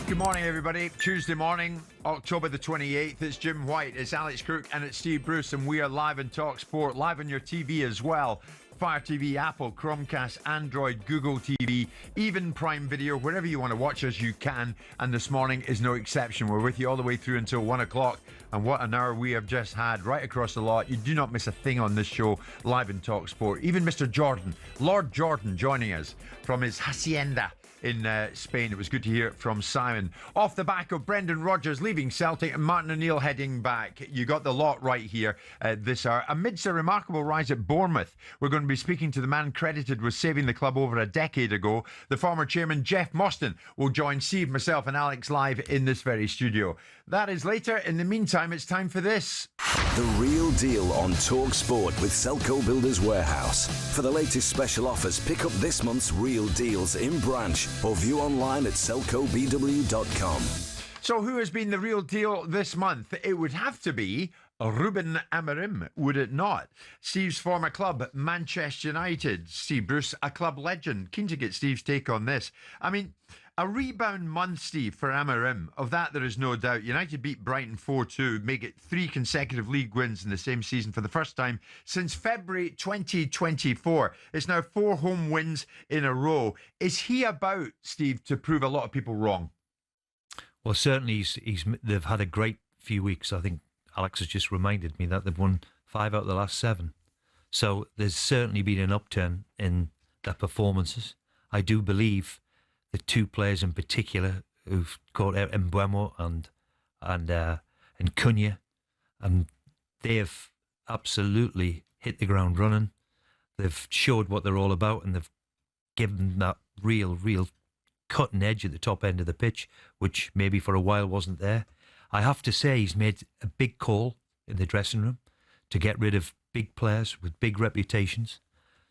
Good morning, everybody. Tuesday morning, October the 28th. It's Jim White, it's Alex Crook, and it's Steve Bruce, and we are live on talkSPORT, live on your TV as well. Fire TV, Apple, Chromecast, Android, Google TV, even Prime Video, wherever you want to watch us, you can. And this morning is no exception. We're with you all the way through until 1 o'clock. And what an hour we have just had right across the lot. You do not miss a thing on this show, live in talkSPORT. Even Mr. Jordan, Lord Jordan, joining us from his hacienda in Spain. It was good to hear from Simon. Off the back of Brendan Rodgers leaving Celtic and Martin O'Neill heading back. You got the lot right here this hour. Amidst a remarkable rise at Bournemouth, we're going to be speaking to the man credited with saving the club over a decade ago. The former chairman, Jeff Mostyn, will join Steve, myself and Alex live in this very studio. That is later. In the meantime, it's time for this. The Real Deal on talkSPORT with Selco Builders Warehouse. For the latest special offers, pick up this month's Real Deals in branch or view online at selcobw.com. So who has been the real deal this month? It would have to be Ruben Amorim, would it not? Steve's former club, Manchester United. Steve Bruce, a club legend. Keen to get Steve's take on this. I mean, a rebound month, Steve, for Amorim. Of that, there is no doubt. United beat Brighton 4-2, make it 3 consecutive league wins in the same season for the first time since February 2024. It's now 4 home wins in a row. Is he about, Steve, to prove a lot of people wrong? Well, certainly they've had a great few weeks. I think Alex has just reminded me that they've won 5 out of the last 7. So there's certainly been an upturn in their performances. I do believe the 2 players in particular who've caught Mbeumo and Cunha, and they've absolutely hit the ground running. They've showed what they're all about, and they've given that real cutting edge at the top end of the pitch, which maybe for a while wasn't there. I have to say he's made a big call in the dressing room to get rid of big players with big reputations.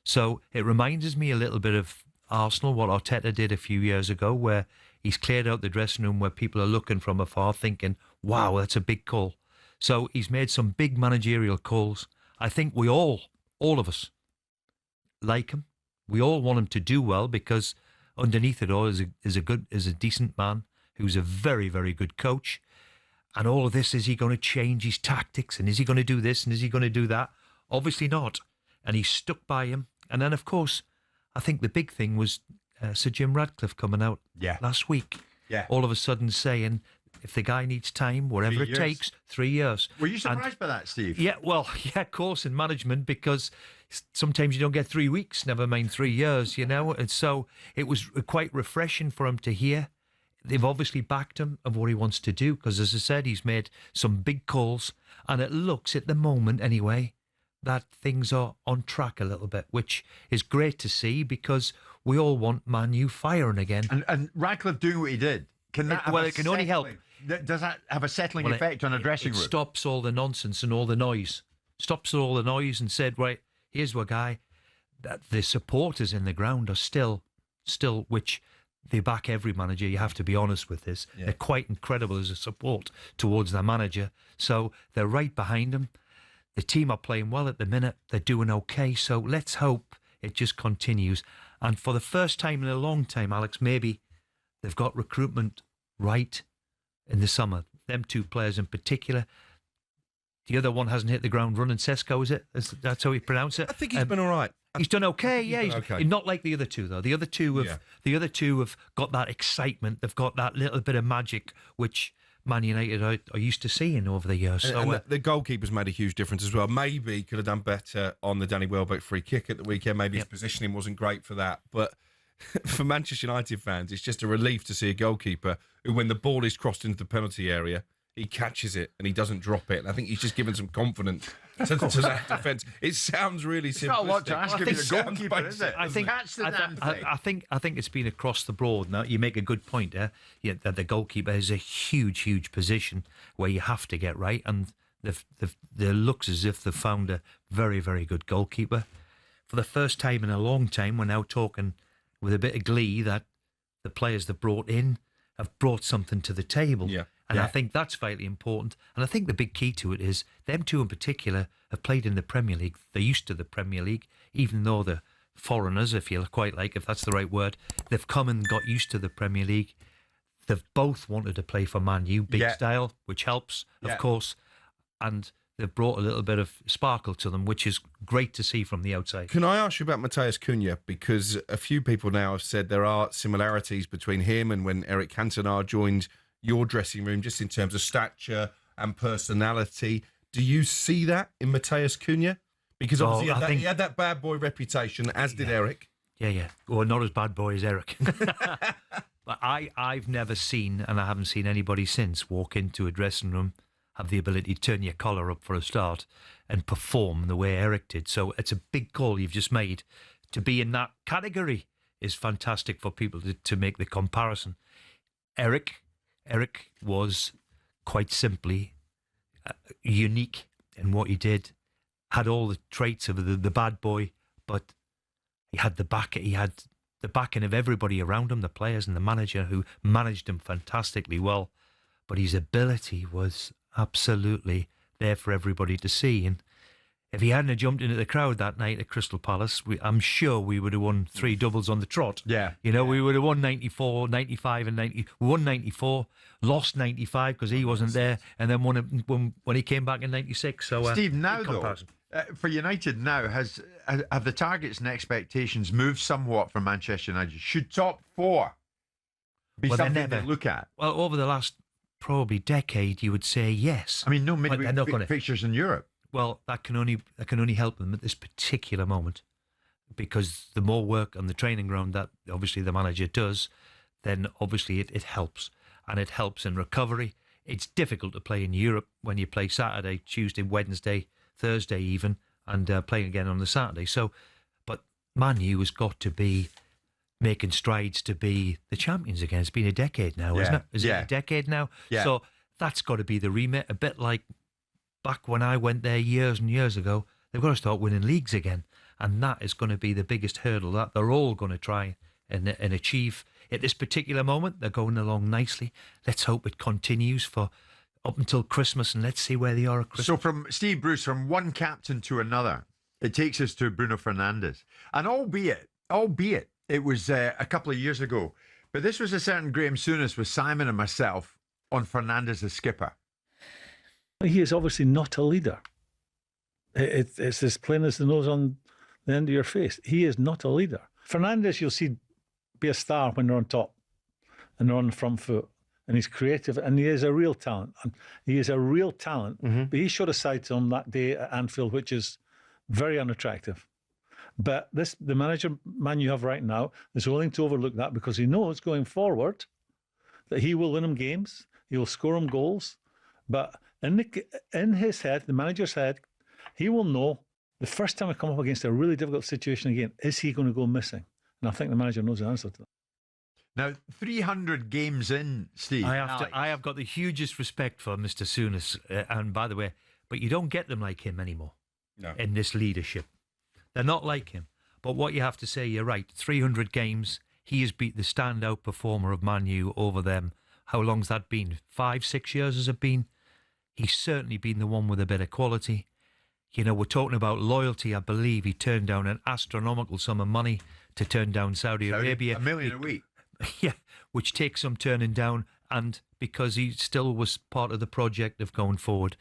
So it reminds me a little bit of Arsenal, what Arteta did a few years ago, where he's cleared out the dressing room where people are looking from afar thinking, wow, that's a big call. So he's made some big managerial calls. I think we all of us like him. We all want him to do well because underneath it all is a decent man who's a very, very good coach. And all of this, is he going to change his tactics? And is he going to do this? And is he going to do that? Obviously not. And he's stuck by him. And then, of course, I think the big thing was Sir Jim Ratcliffe coming out last week. Yeah. All of a sudden saying, if the guy needs time, whatever it takes, 3 years. Were you surprised by that, Steve? Yeah, well, yeah, of course, in management, because sometimes you don't get 3 weeks, never mind 3 years, you know. And so it was quite refreshing for him to hear. They've obviously backed him of what he wants to do because, as I said, he's made some big calls, and it looks, at the moment anyway, that things are on track a little bit, which is great to see because we all want Man U firing again. And Radcliffe doing what he did, can that it can only help. Does that have a settling effect on a dressing room? It stops all the nonsense and all the noise. Stops all the noise and said, right, here's a guy that the supporters in the ground are still, which they back every manager. You have to be honest with this. Yeah. They're quite incredible as a support towards their manager. So they're right behind him. The team are playing well at the minute. They're doing okay. So let's hope it just continues. And for the first time in a long time, Alex, maybe they've got recruitment right in the summer. Them 2 players in particular. The other one hasn't hit the ground running. Sesko, is it? That's how you pronounce it? I think he's been all right. He's done okay, He's okay. Not like the other 2 though. The other two have got that excitement. They've got that little bit of magic which Man United are used to seeing over the years. And the goalkeeper's made a huge difference as well. Maybe he could have done better on the Danny Welbeck free kick at the weekend. Maybe his positioning wasn't great for that. But for Manchester United fans, it's just a relief to see a goalkeeper who, when the ball is crossed into the penalty area, he catches it and he doesn't drop it. And I think he's just given some confidence to that defence. It sounds really simplistic. It's not a lot to ask of the goalkeeper, is it? I think it's been across the board. Now, you make a good point there. That the goalkeeper is a huge position where you have to get right. And there looks as if they've found a very, very good goalkeeper. For the first time in a long time, we're now talking with a bit of glee that the players they've brought in have brought something to the table. Yeah. And I think that's vitally important. And I think the big key to it is them 2 in particular have played in the Premier League. They're used to the Premier League, even though they're foreigners, if you quite like, if that's the right word. They've come and got used to the Premier League. They've both wanted to play for Man U, big style, which helps, of course. And they've brought a little bit of sparkle to them, which is great to see from the outside. Can I ask you about Matheus Cunha? Because a few people now have said there are similarities between him and when Eric Cantona joined your dressing room, just in terms of stature and personality. Do you see that in Matheus Cunha? Because obviously he had that bad boy reputation, as did Eric. Yeah. Well, not as bad boy as Eric. But I've never seen, and I haven't seen anybody since, walk into a dressing room, have the ability to turn your collar up for a start and perform the way Eric did. So it's a big call you've just made. To be in that category is fantastic for people to make the comparison. Eric was quite simply unique in what he did, had all the traits of the bad boy, but he had the backing of everybody around him, the players and the manager, who managed him fantastically well. But his ability was absolutely there for everybody to see. And if he hadn't jumped into the crowd that night at Crystal Palace, I'm sure we would have won 3 doubles on the trot. Yeah. We would have won 94, 95 and 90. We won 94, lost 95 because he wasn't there, and then won it when he came back in 96. So, Steve, now though, for United now, have the targets and expectations moved somewhat for Manchester United? Should top 4 be something to look at? Well, over the last probably decade, you would say yes. I mean, no midweek fixtures in Europe. Well, that can only help them at this particular moment, because the more work on the training ground that obviously the manager does, then obviously it helps, and it helps in recovery. It's difficult to play in Europe when you play Saturday, Tuesday, Wednesday, Thursday even, and playing again on the Saturday. So, but Man U has got to be making strides to be the champions again. It's been a decade now, isn't it? Is it a decade now? Yeah. So that's got to be the remit, a bit like back when I went there years and years ago. They've got to start winning leagues again, and that is going to be the biggest hurdle that they're all going to try and achieve. At this particular moment, they're going along nicely. Let's hope it continues for up until Christmas, and let's see where they are at Christmas. So from Steve Bruce, from one captain to another, it takes us to Bruno Fernandes. And albeit it was a couple of years ago, but this was a certain Graham Souness with Simon and myself on Fernandes as skipper. He is obviously not a leader. It's as plain as the nose on the end of your face. He is not a leader. Fernandes, you'll see, be a star when they're on top and they're on the front foot. And he's creative, and he is a real talent. And he is a real talent, but he showed a side to him that day at Anfield, which is very unattractive. But the man you have right now is willing to overlook that, because he knows going forward that he will win him games, he will score him goals. But in his head, the manager's head, he will know the first time I come up against a really difficult situation again, is he going to go missing? And I think the manager knows the answer to that. Now, 300 games in, Steve. I have got the hugest respect for Mr. Souness, and by the way, but you don't get them like him anymore. No. In this leadership. They're not like him. But what you have to say, you're right, 300 games, he has been the standout performer of Man U over them. How long's that been? 5-6 years has it been? He's certainly been the one with a bit of quality. You know, we're talking about loyalty. I believe he turned down an astronomical sum of money to turn down Saudi Arabia. $1 million a week. Yeah, which takes some turning down, and because he still was part of the project of going forward.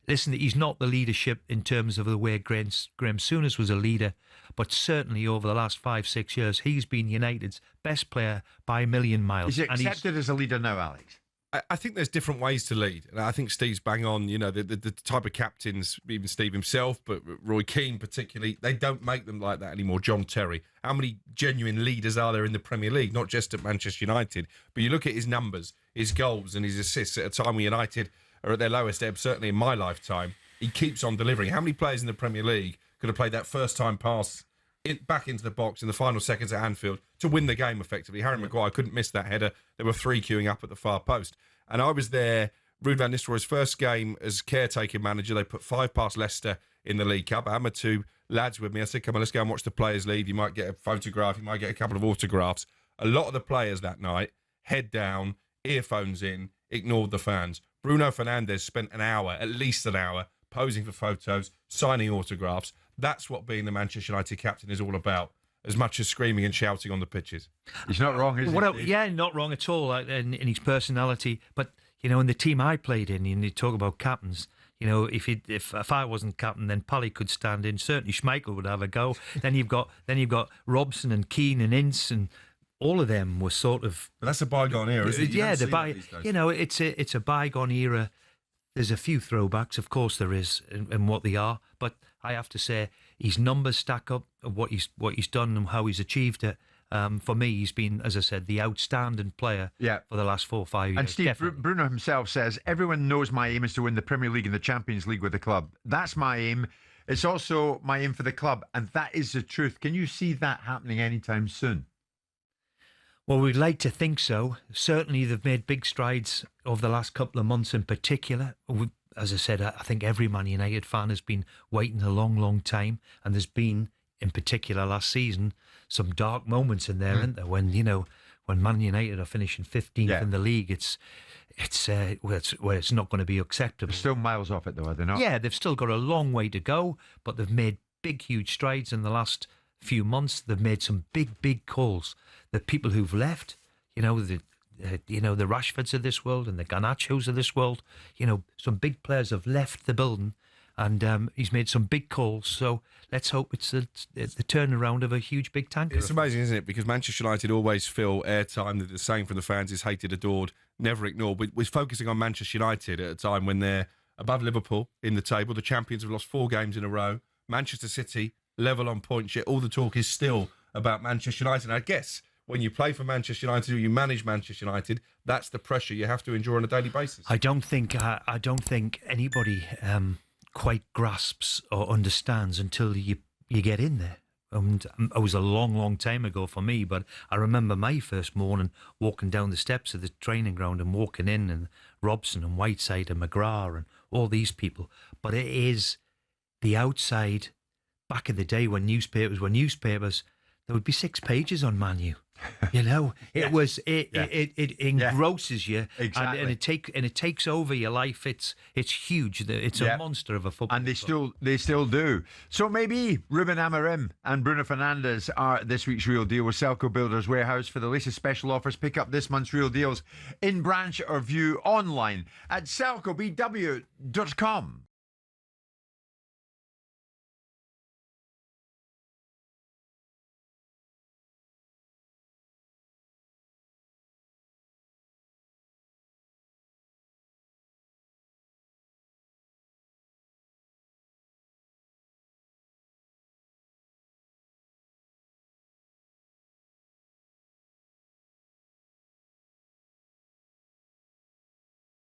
Listen, he's not the leadership in terms of the way Graham Souness was a leader, but certainly over the last 5-6 years, he's been United's best player by a million miles. Is he accepted as a leader now, Alex? I think there's different ways to lead. And I think Steve's bang on, you know, the type of captains, even Steve himself, but Roy Keane particularly, they don't make them like that anymore. John Terry. How many genuine leaders are there in the Premier League, not just at Manchester United? But you look at his numbers, his goals and his assists at a time when United are at their lowest ebb, certainly in my lifetime. He keeps on delivering. How many players in the Premier League could have played that first-time pass back into the box in the final seconds at Anfield to win the game effectively? Harry Maguire couldn't miss that header. There were 3 queuing up at the far post. And I was there, Ruud van Nistelrooy's first game as caretaker manager. They put 5 past Leicester in the League Cup. I had my 2 lads with me. I said, come on, let's go and watch the players leave. You might get a photograph. You might get a couple of autographs. A lot of the players that night, head down, earphones in, ignored the fans. Bruno Fernandes spent an hour, at least an hour, posing for photos, signing autographs. That's what being the Manchester United captain is all about. as much as screaming and shouting on the pitches. He's not wrong, is he? Yeah, not wrong at all in his personality. But, you know, in the team I played in, you talk about captains. You know, if I wasn't captain, then Pally could stand in. Certainly Schmeichel would have a go. then you've got Robson and Keane and Ince, and all of them were sort of. But that's a bygone era, isn't it? You know, it's a bygone era. There's a few throwbacks, of course there is, in what they are. But I have to say, his numbers stack up of what he's done and how he's achieved it. For me, he's been, as I said, the outstanding player for the last 4 or 5 years. And Steve, Bruno himself says, everyone knows my aim is to win the Premier League and the Champions League with the club. That's my aim. It's also my aim for the club, and that is the truth. Can you see that happening anytime soon? Well, we'd like to think so. Certainly, they've made big strides over the last couple of months in particular. As I said, I think every Man United fan has been waiting a long, long time, and there's been, in particular last season, some dark moments in there, aren't there? When Man United are finishing 15th in the league, it's not going to be acceptable. They're still miles off it, though, are they not? Yeah, they've still got a long way to go, but they've made big, huge strides in the last few months. They've made some big, big calls. The people who've left, the Rashfords of this world and the Garnachos of this world, some big players have left the building, and he's made some big calls. So let's hope it's the turnaround of a huge big tanker. It's amazing, isn't it? Because Manchester United always fill airtime. That the saying from the fans is hated, adored, never ignored. We're focusing on Manchester United at a time when they're above Liverpool in the table. The champions have lost 4 games in a row. Manchester City level on points, yet all the talk is still about Manchester United. And I guess when you play for Manchester United or you manage Manchester United, that's the pressure you have to endure on a daily basis. I don't think anybody quite grasps or understands until you get in there. And it was a long, long time ago for me, but I remember my first morning walking down the steps of the training ground and walking in, and Robson and Whiteside and McGrath and all these people. But it is the outside. Back in the day when newspapers were newspapers, there would be 6 pages on Man U. It engrosses you, exactly. and it takes over your life. It's huge. It's a monster of a football. And they still do. So maybe Ruben Amorim and Bruno Fernandes are this week's Real Deal with Selco Builders Warehouse. For the latest special offers, pick up this month's Real Deals in branch or view online at selcobw.com.